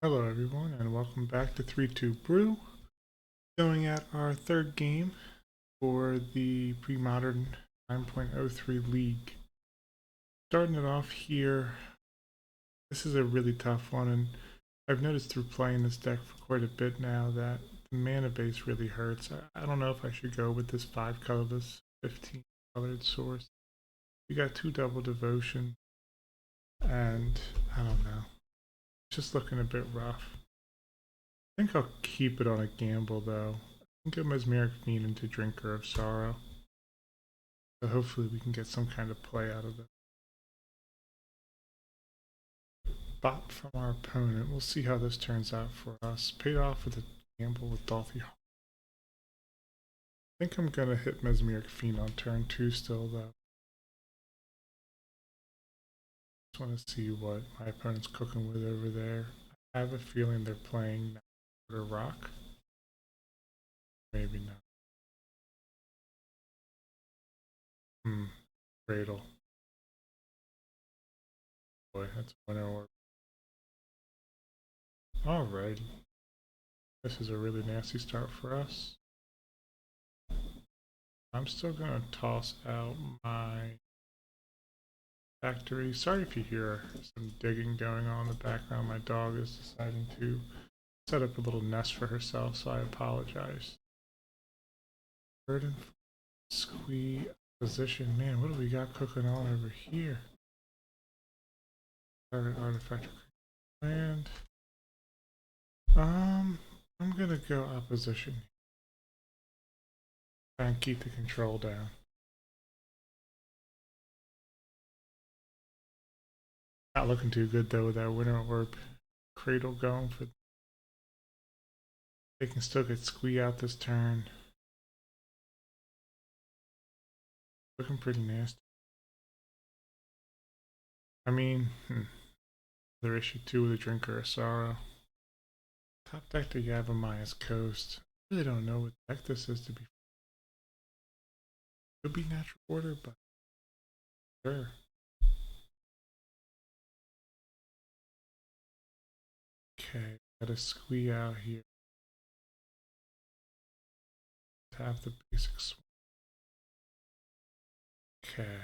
Hello everyone and welcome back to 3-2 Brew. Going at our third game for the Premodern 9.03 League. Starting it off here, this is a really tough one, and I've noticed through playing this deck for quite a bit now that the mana base really hurts. I don't know if I should go with this 5 colorless 15 colored source. We got 2 double devotion, and I don't know. It's just looking a bit rough. I think I'll keep it on a gamble though. I think a mesmeric fiend into Drinker of Sorrow. So hopefully we can get some kind of play out of it. Bot from our opponent. We'll see how this turns out for us. Paid off with a gamble with Dolphy. I think I'm gonna hit Mesmeric Fiend on turn 2 still though. Just want to see what my opponent's cooking with over there. I have a feeling they're playing Rock. Maybe not. Cradle. Boy, that's winner or. Alrighty. This is a really nasty start for us. I'm still going to toss out my factory. Sorry if you hear some digging going on in the background. My dog is deciding to set up a little nest for herself, so I apologize. Burden, squee, position. Man, what do we got cooking on over here? Target artifact land. I'm gonna go opposition. Try and keep the control down. Not looking too good though with that winter orb cradle going for. They can still get squee out this turn. Looking pretty nasty. I mean, another issue 2 with a Drinker of Sorrow. Top deck to Yavimai's Coast. I really don't know what deck this is to be. Could be natural order, but sure. Okay, got a squee out here. Have the basic swing. Okay.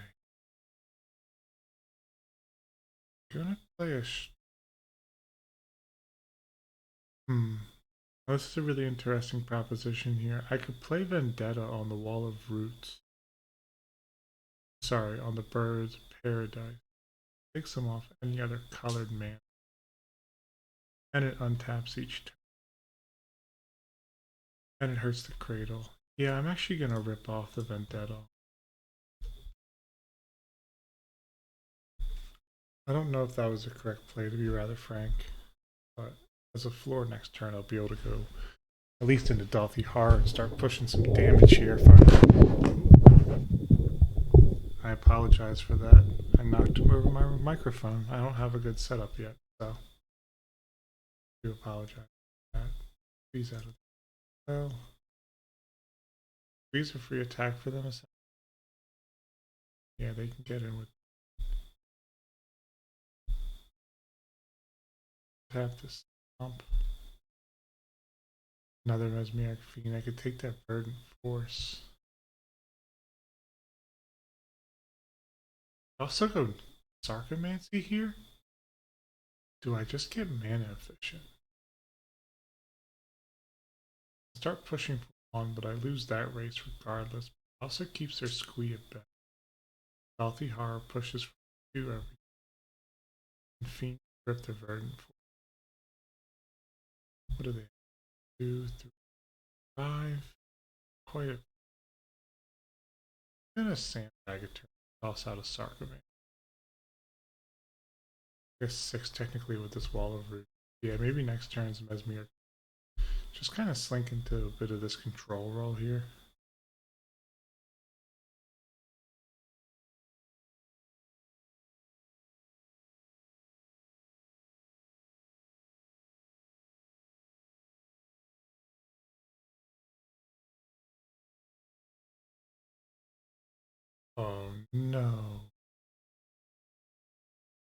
Gonna play a. This is a really interesting proposition here. I could play Vendetta on the Wall of Roots. Sorry, on the Bird's Paradise. Takes them off any other colored mana. And it untaps each turn. And it hurts the cradle. Yeah, I'm actually gonna rip off the Vendetta. I don't know if that was the correct play, to be rather frank. But as a floor next turn, I'll be able to go at least into Dolphy Horror and start pushing some damage here. I apologize for that. I knocked over my microphone. I don't have a good setup yet, so I do apologize for that. Squeeze out of the well. Squeeze a free attack for them. Yeah, they can get in with. Tap this stomp. Another Mesmeric Fiend. I could take that Burden Force. Also go Sarcomancy here? Do I just get mana efficient? Start pushing for 1, but I lose that race regardless. Also keeps their squee at bay. Healthy Horror pushes for 2 every. And Fiend rip the Verdant Force. What are they? 2, 3, 5. Quite a. And a Sandbag a turn. Toss out a Sarcoman. I guess 6 technically with this Wall of Root. Yeah, maybe next turn's Mesmeric. Just kind of slink into a bit of this control role here. Oh no.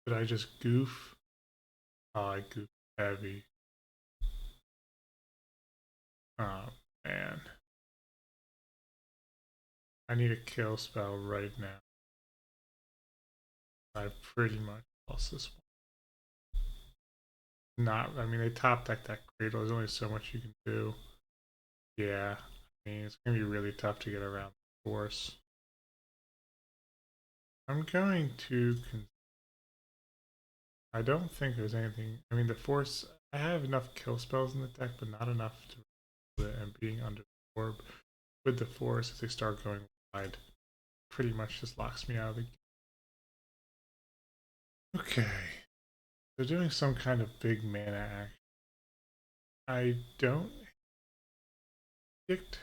Did I just goof? Oh, I goofed heavy. Oh man. I need a kill spell right now. I've pretty much lost this one. Not, I mean, they top deck that cradle. There's only so much you can do. Yeah, I mean, it's going to be really tough to get around the force. I'm going to. I don't think there's anything. I mean, the force. I have enough kill spells in the deck, but not enough to do it. And being under the orb with the force, if they start going wide, pretty much just locks me out of the game. Okay. They're doing some kind of big mana action. I don't edict.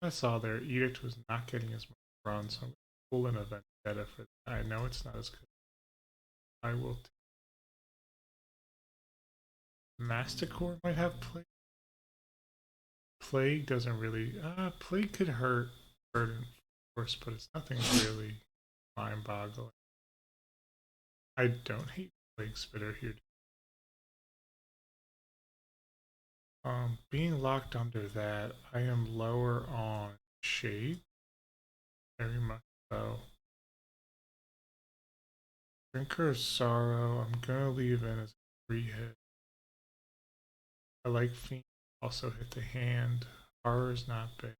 I saw their edict was not getting as much run, so I'm going to pull in a vendetta for that. I know it's not as good. I will. Masticore might have plague. Plague doesn't really. Plague could hurt Burden Force, but it's nothing really mind-boggling. I don't hate Plague Spitter here. Being locked under that, I am lower on Shade. Very much so. Drinker of Sorrow, I'm gonna leave in as a 3-hit. I like Fiend, also hit the hand. Horror's not big.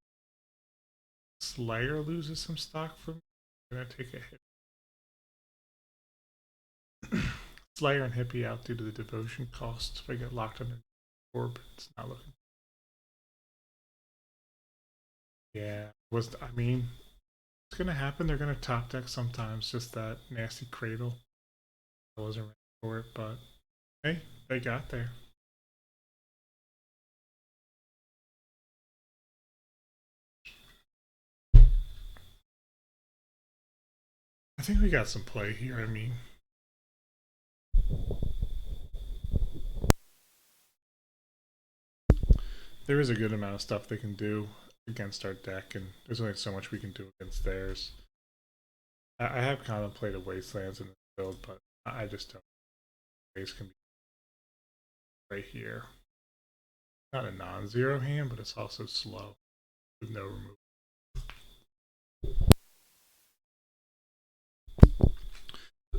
Slayer loses some stock for me. I'm gonna take a hit. Slayer and Hippie out due to the devotion cost. If I get locked under orb, it's not looking. Yeah, I mean, it's gonna happen. They're gonna top deck sometimes. Just that nasty cradle. I wasn't ready for it, but hey, they got there. I think we got some play here. I mean, there is a good amount of stuff they can do against our deck, and there's only so much we can do against theirs. I have contemplated Wastelands in this build, but I just don't. Base can be right here. Not a non-zero hand, but it's also slow with no removal.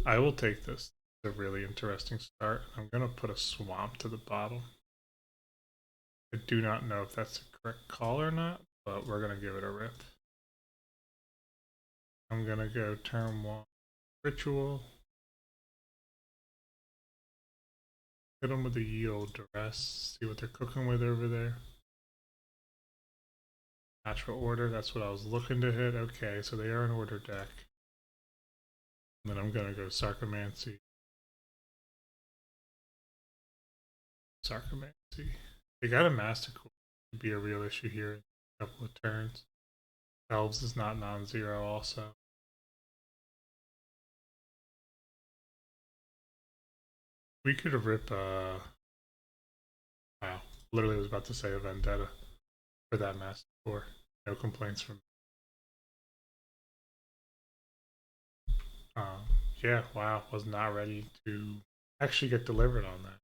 I will take this. It's a really interesting start. I'm going to put a swamp to the bottom. I do not know if that's the correct call or not, but we're going to give it a rip. I'm going to go turn 1 Ritual. Hit them with the Yield Duress. See what they're cooking with over there. Natural Order, that's what I was looking to hit. Okay, so they are an order deck. And then I'm going to go Sarcomancy. Sarcomancy. They got a Masticore. Could be a real issue here in a couple of turns. Elves is not non-zero also. We could have ripped wow. Literally was about to say a vendetta for that Masticore. No complaints from yeah, wow, was not ready to actually get delivered on that.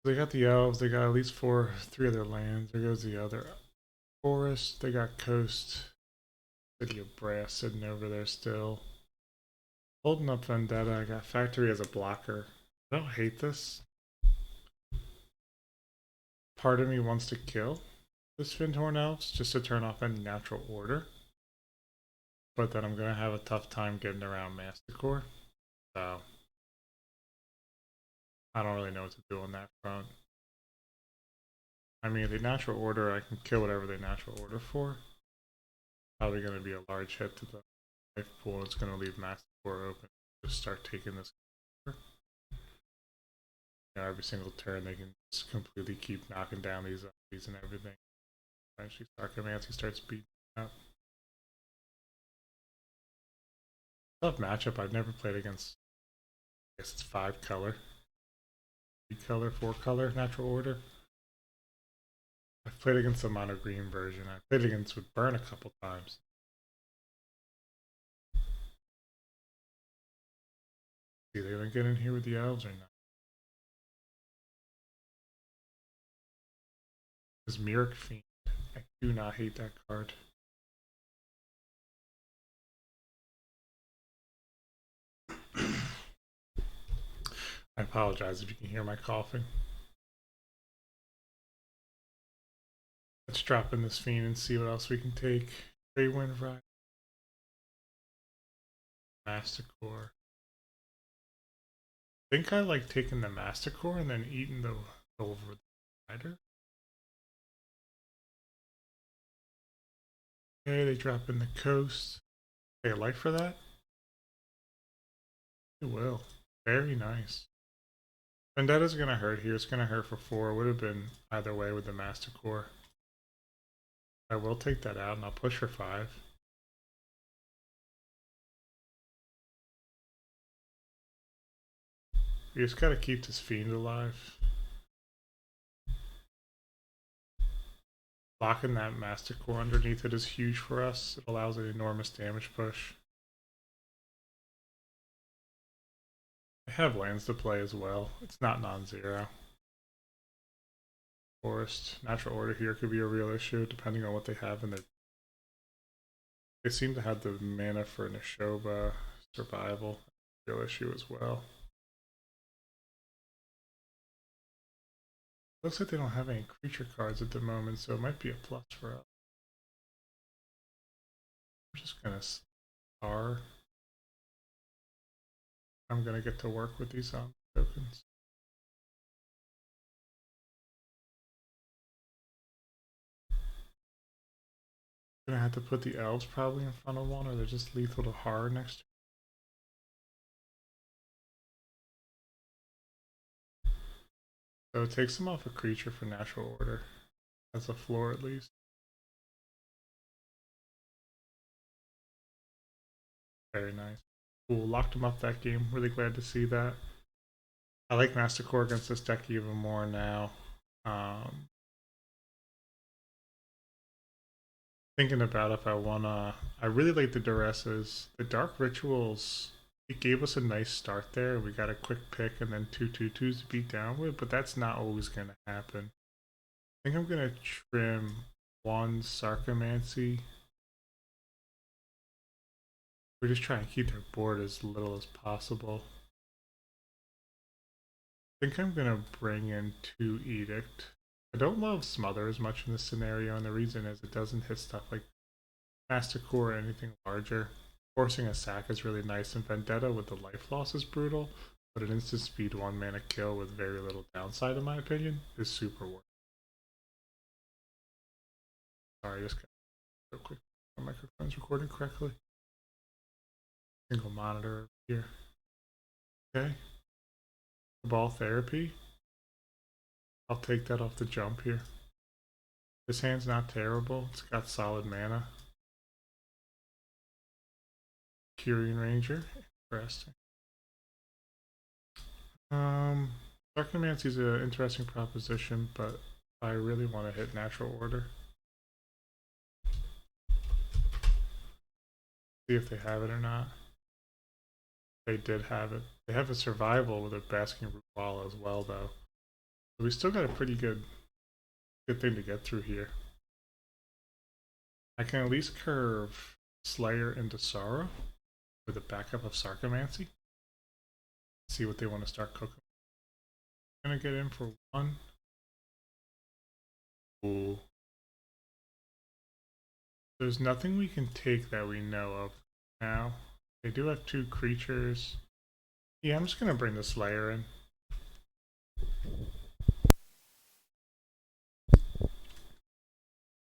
They got the elves, they got at least 3 other lands. There goes the other forest. They got coast, City of Brass sitting over there still. Holding up Vendetta. I got Factory as a blocker. I don't hate this. Part of me wants to kill the Sphinthorn Elves just to turn off any natural order. But then I'm going to have a tough time getting around Masticore. So I don't really know what to do on that front. I mean, the natural order, I can kill whatever they natural order for. Probably going to be a large hit to the life pool. It's going to leave Masticore open. Just start taking this. You know, every single turn they can just completely keep knocking down these zombies and everything. Eventually, Sarcomancy starts beating up. Tough matchup. I've never played against. I guess it's 5 color, 3 color, 4 color natural order. I've played against the mono green version. I played against with Burn a couple times. See, they're gonna get in here with the elves or not. This Mirror Fiend. I do not hate that card. I apologize if you can hear my coughing. Let's drop in this Fiend and see what else we can take. Grey Wind Ride. Masticore. I think I like taking the Masticore and then eating the over the rider. Okay, they drop in the coast. Pay a life for that? It will. Very nice. Vendetta's gonna hurt here. It's gonna hurt for 4. It would have been either way with the Masticore. I will take that out and I'll push for 5. We just gotta keep this Fiend alive. Locking that Masticore underneath it is huge for us. It allows an enormous damage push. I have lands to play as well. It's not non-zero. Forest. Natural order here could be a real issue depending on what they have in their... They seem to have the mana for Nishoba, survival, real issue as well. Looks like they don't have any creature cards at the moment, so it might be a plus for us. I'm just gonna star. I'm gonna get to work with these tokens. Gonna have to put the elves probably in front of one, or they're just lethal to horror next. So it takes them off a creature for natural order. As a floor at least. Very nice. Cool, locked him up that game. Really glad to see that. I like Masticore against this deck even more now. Thinking about if I wanna... I really like the Duresses. The Dark Rituals, it gave us a nice start there. We got a quick pick and then 2/2/2s to beat down with, but that's not always gonna happen. I think I'm gonna trim one Sarcomancy. We're just trying to keep their board as little as possible. I think I'm gonna bring in 2 Edict. I don't love Smother as much in this scenario, and the reason is it doesn't hit stuff like Masticore or anything larger. Forcing a sack is really nice, and Vendetta with the life loss is brutal, but an instant speed 1 mana kill with very little downside in my opinion is super worth it. Sorry, I just got real quick. My microphone's recording correctly. Single monitor here. Okay. Ball therapy. I'll take that off the jump here. This hand's not terrible. It's got solid mana. Kyrian Ranger. Interesting. Sarcomancy's an interesting proposition, but I really want to hit natural order. See if they have it or not. They did have it. They have a survival with a Basking Root Wall as well, though. So we still got a pretty good thing to get through here. I can at least curve Slayer into Sorrow with a backup of Sarcomancy. See what they want to start cooking. I'm gonna get in for 1. Ooh. There's nothing we can take that we know of now. They do have 2 creatures. Yeah, I'm just gonna bring the Slayer in.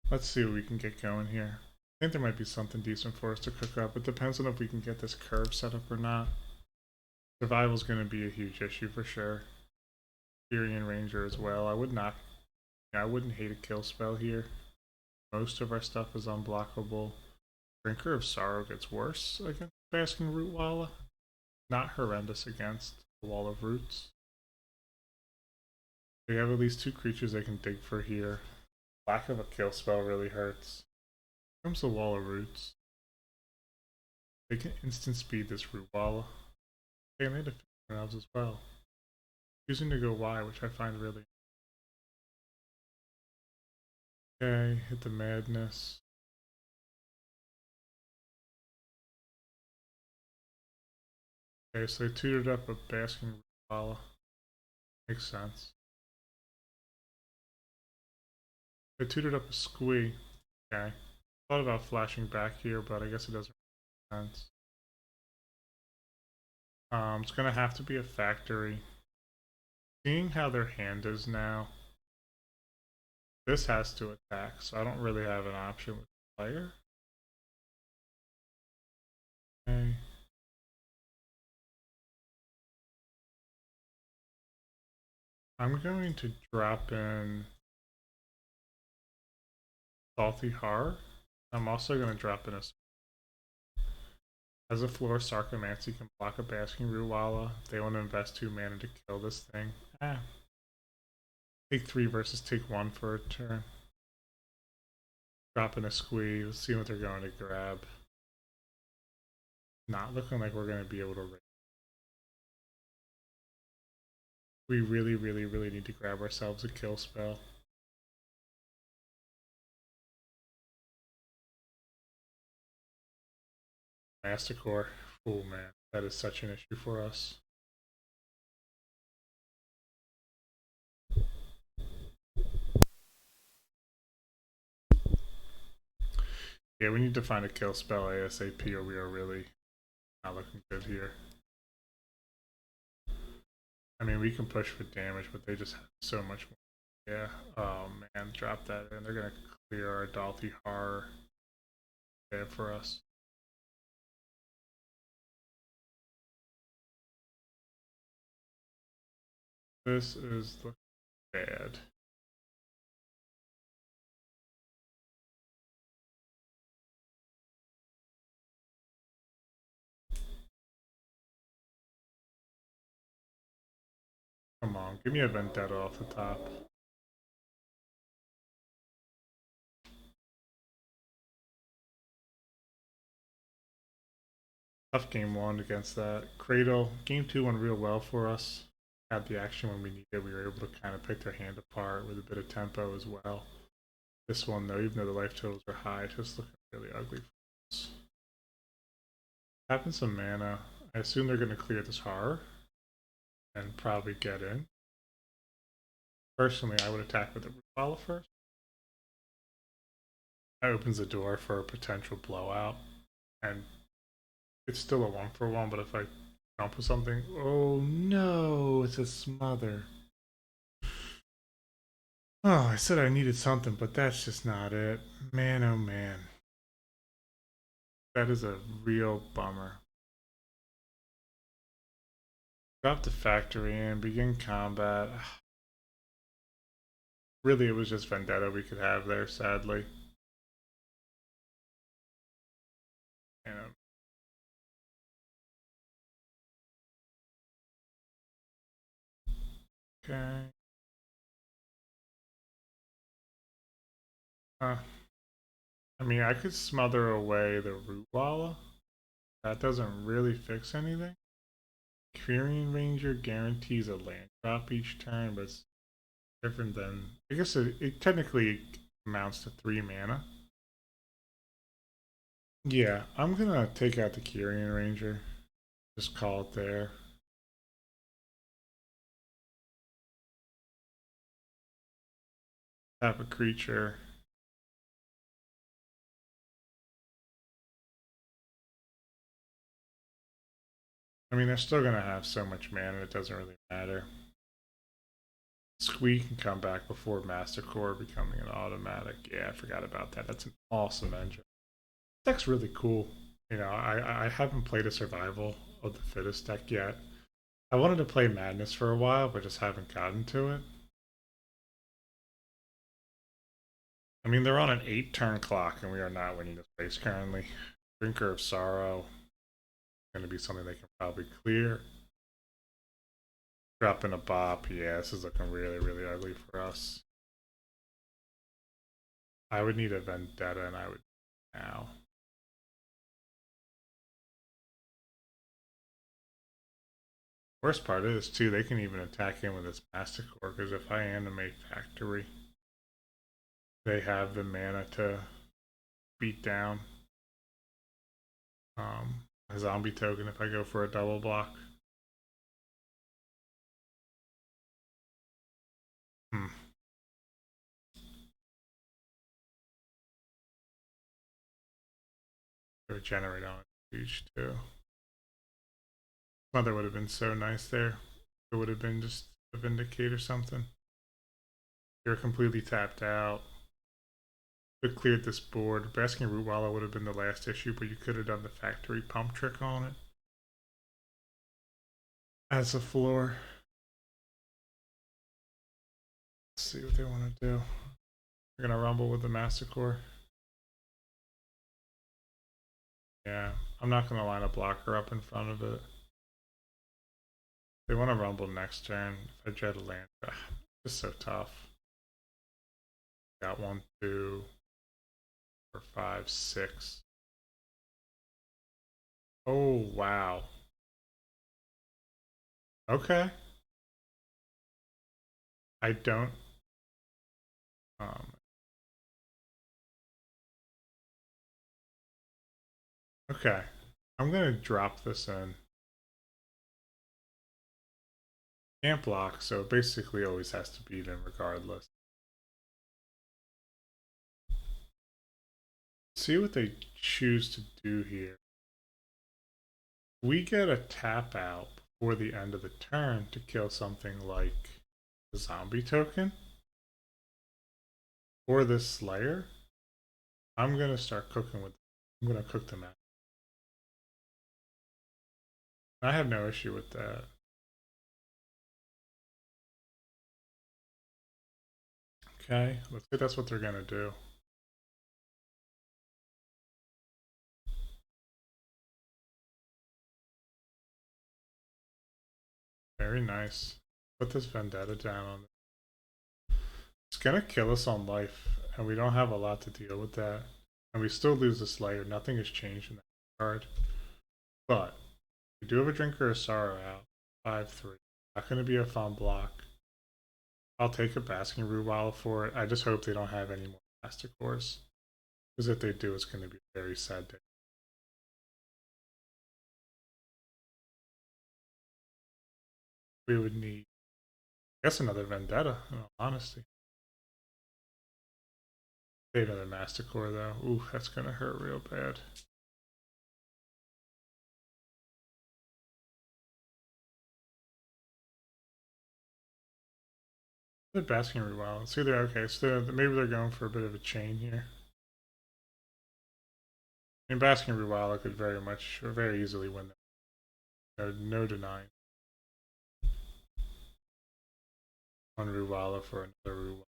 Let's see what we can get going here. I think there might be something decent for us to cook up. It depends on if we can get this curve set up or not. Survival's going to be a huge issue for sure. Kyrian Ranger as well. I wouldn't hate a kill spell here. Most of our stuff is unblockable. Drinker of Sorrow gets worse against Basking Root Walla. Not horrendous against the Wall of Roots. We have at least 2 creatures they can dig for here. Lack of a kill spell really hurts. Here comes the Wall of Roots. They can instant speed this Root Walla. Okay, elves as well. Choosing to go Y, which I find really okay. Hit the madness. Okay, so they tutored up a basking Rupala. Makes sense. They tutored up a squee. Okay. Thought about flashing back here, but I guess it doesn't make sense. It's gonna have to be a factory. Seeing how their hand is now, this has to attack, so I don't really have an option with player. Okay. I'm going to drop in Salty Har. I'm also going to drop in a. As a floor, Sarcomancy can block a Basking Ruwala. If they want to invest 2 mana to kill this thing. Take 3 versus take 1 for a turn. Drop in a squeeze, see what they're going to grab. Not looking like we're going to be able to raise. We really, really, really need to grab ourselves a kill spell. Mastercore. Oh man, that is such an issue for us. Yeah, we need to find a kill spell ASAP or we are really not looking good here. I mean, we can push for damage, but they just have so much more. Yeah. Oh man, drop that in. They're gonna clear our Dalthi Har bad for us. This is looking bad. Come on, give me a Vendetta off the top. Tough game 1 against that. Cradle, game 2 went real well for us. Had the action when we needed. We were able to kind of pick their hand apart with a bit of tempo as well. This one, though, even though the life totals are high, it's just looking really ugly for us. Having some mana. I assume they're going to clear this horror and probably get in. Personally, I would attack with the Rupala first. That opens the door for a potential blowout. And it's still a 1-for-1, but if I jump with something. Oh no, it's a smother. Oh, I said I needed something, but that's just not it. Man, oh man. That is a real bummer. Drop the factory in, begin combat. Really, it was just Vendetta we could have there, sadly. And, okay. I mean, I could smother away the Rootwalla. That doesn't really fix anything. Quirion Ranger guarantees a land drop each turn, but it's different than. I guess it technically amounts to 3 mana. Yeah, I'm gonna take out the Quirion Ranger. Just call it there. Tap a creature. I mean, they're still gonna have so much mana, it doesn't really matter. Squeak can come back before Mastercore becoming an automatic. Yeah, I forgot about that. That's an awesome engine. Deck's really cool. You know, I haven't played a survival of the fittest deck yet. I wanted to play Madness for a while, but just haven't gotten to it. I mean, they're on an 8-turn clock, and we are not winning this race currently. Drinker of Sorrow is going to be something they can probably clear. Drop in a bop. Yeah, this is looking really, really ugly for us. I would need a Vendetta, and I would now. Worst part is, too, they can even attack him with his Masticore, because if I animate Factory, they have the mana to beat down a zombie token if I go for a double block. Regenerate on huge too. Mother would have been so nice there. It would have been just a Vindicate or something. You're completely tapped out. Could have cleared this board. Basking Root Wallow would have been the last issue, but you could have done the Factory Pump trick on it as a floor. Let's see what they want to do. They're gonna rumble with the Masticore. Yeah, I'm not gonna line a blocker up in front of it. They want to rumble next turn. If I dread a land, it's so tough. Got 1, 2, 4, 5, 6. Oh wow. Okay. I don't. Um, okay. I'm gonna drop this in. Can't block, so it basically always has to beat him regardless. See what they choose to do here. We get a tap out before the end of the turn to kill something like the zombie token or this Slayer. I'm gonna start cooking with. I'm gonna cook them out. I have no issue with that. Okay, let's see. That's what they're gonna do. Very nice. Put this Vendetta down on. It's gonna kill us on life, and we don't have a lot to deal with that. And we still lose the Slayer. Nothing has changed in that card. But we do have a Drinker of Sorrow out. 5/3. Not gonna be a fun block. I'll take a Basking Root Wallow for it. I just hope they don't have any more Masticores. Because if they do, it's gonna be a very sad day. We would need, I guess, another Vendetta, in all honesty. Save another Masticore though. Ooh, that's gonna hurt real bad. The Basking Root Wallow. It's either okay, so maybe they're going for a bit of a chain here. I mean, Basking Root Wallow could very much, or very easily win that. No denying. One Root Wallow for another Root Wallow.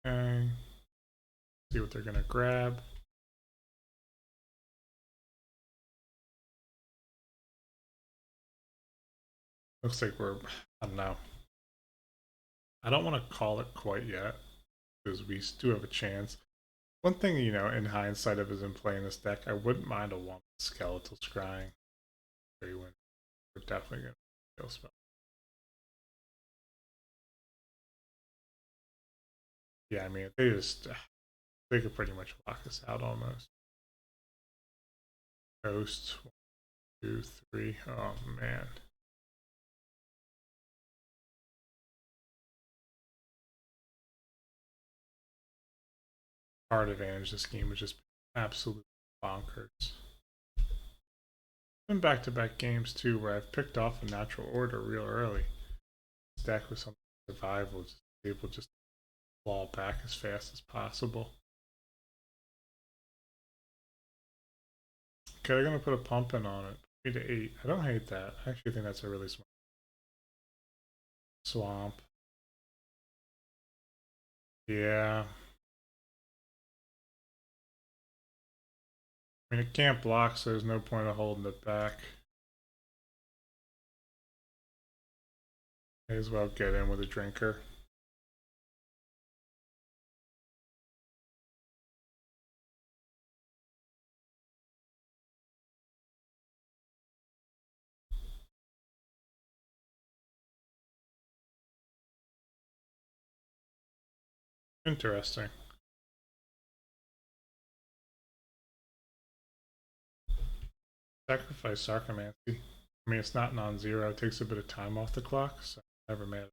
Okay. See what they're gonna grab. Looks like we're, I don't know. I don't want to call it quite yet because we do have a chance. One thing, in hindsight of him playing this deck, I wouldn't mind a one Skeletal Scrying. We're definitely going to kill spell. Yeah, I mean, they could pretty much lock us out almost. Ghost, 1, 2, 3. Oh, man. Card advantage this game was just absolutely bonkers. Been back-to-back games too where I've picked off a natural order real early. This deck with some survival, just able just to fall back as fast as possible. Okay, they're gonna put a pump in on it. 3 to 8. I don't hate that. I actually think that's a really smart swamp. Yeah. I mean, it can't block, so there's no point of holding it back. May as well get in with a drinker. Interesting. Sacrifice Sarcomancy. I mean, it's not non-zero. It takes a bit of time off the clock, so never mad.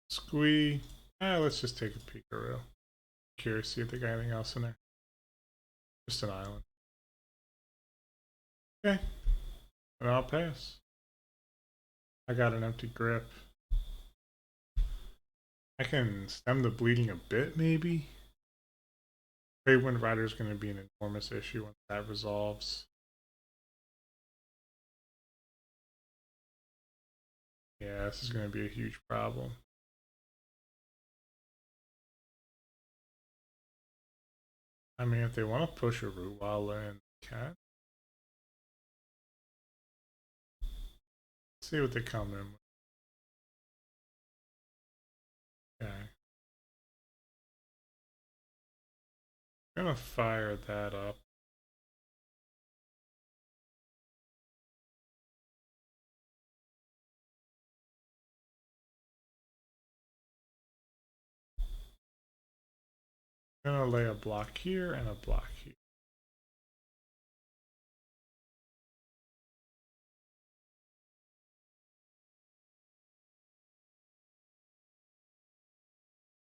Squee. Let's just take a peekaroo. Curious, see if they got anything else in there. Just an island. Okay, and I'll pass. I got an empty grip. I can stem the bleeding a bit, maybe. Trade Wind Rider is going to be an enormous issue once that resolves. Yeah, this is going to be a huge problem. I mean, if they want to push a Rootwalla in, they can. See what they come in with. Okay. I'm going to fire that up. I'm going to lay a block here and a block here.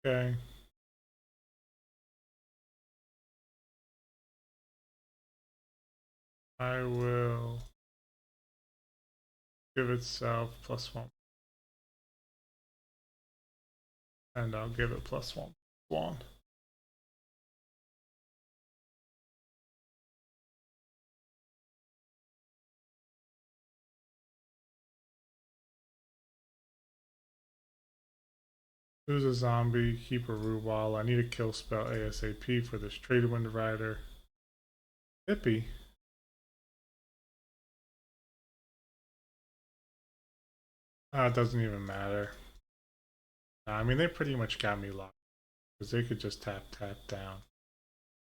Okay. I will give itself +1. And I'll give it +1. Who's a zombie? Keep a Rootwalla. I need a kill spell ASAP for this Trade Wind Rider. Hippie. It doesn't even matter. I mean, they pretty much got me locked. Because they could just tap down,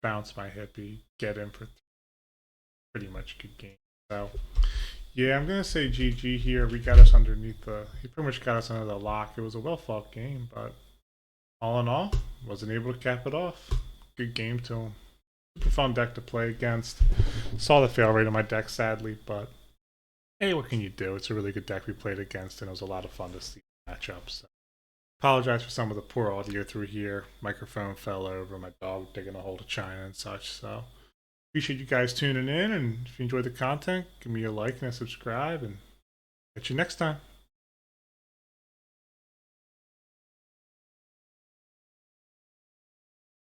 bounce my hippie, get in for pretty much good game. So, yeah, I'm going to say GG here. We got us underneath the. He pretty much got us under the lock. It was a well fought game, but all in all, wasn't able to cap it off. Good game to him. Super fun deck to play against. Saw the fail rate on my deck, sadly, but hey, what can you do? It's a really good deck we played against, and it was a lot of fun to see matchups. So. Apologize for some of the poor audio through here. Microphone fell over, my dog digging a hole to China and such. So appreciate you guys tuning in, and if you enjoyed the content, give me a like and a subscribe, and catch you next time.